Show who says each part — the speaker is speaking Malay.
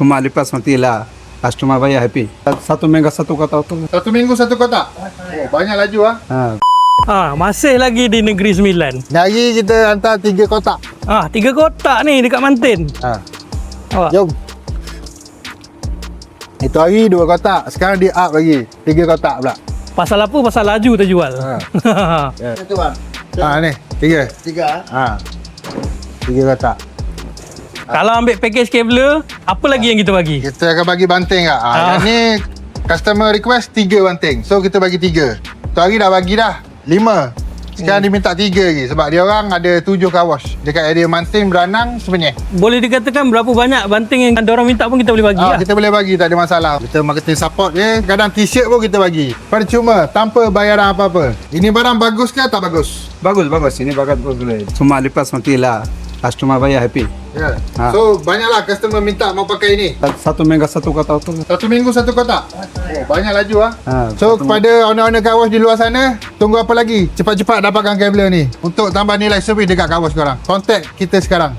Speaker 1: Cuma lepas matilah. Customer bayar happy. Satu minggu satu kotak tu.
Speaker 2: Satu minggu satu kotak. Oh, banyak laju ah.
Speaker 3: Masih lagi di Negeri Sembilan.
Speaker 2: Hari kita hantar 3 kotak.
Speaker 3: 3 kotak ni dekat Mantin. Awak.
Speaker 2: Jom. Itu hari 2 kotak. Sekarang dia up lagi 3 kotak pula.
Speaker 3: Pasal apa? Pasal laju terjual.
Speaker 2: Itu bang. Ni 3. 3 kotak.
Speaker 3: Kalau ambil package kabel, apa lagi yang kita bagi?
Speaker 2: Kita akan bagi banting tak? Yang ni customer request 3 banting. So kita bagi 3. Tu hari dah bagi dah 5. Sekarang dia minta 3 lagi sebab dia orang ada 7 car wash dekat area Manting, Beranang, Semenyih.
Speaker 3: Boleh dikatakan berapa banyak banting yang orang minta pun kita boleh bagi lah.
Speaker 2: Kita boleh bagi, tak ada masalah. Kita marketing support je. Kadang t-shirt pun kita bagi percuma, tanpa bayaran apa-apa. Ini barang bagus ke tak bagus?
Speaker 1: Bagus. Ini bagus boleh. Cuma lepas matilah. Customer bayar happy.
Speaker 2: Ya. So banyaklah customer minta mau pakai ini.
Speaker 1: Satu minggu satu kotak tu.
Speaker 2: Satu minggu satu kotak. Oh, banyak laju So
Speaker 1: betul.
Speaker 2: kepada owner-owner car wash di luar sana, tunggu apa lagi? Cepat-cepat dapatkan kabel ni untuk tambah nilai servis dekat car wash korang. Contact kita sekarang.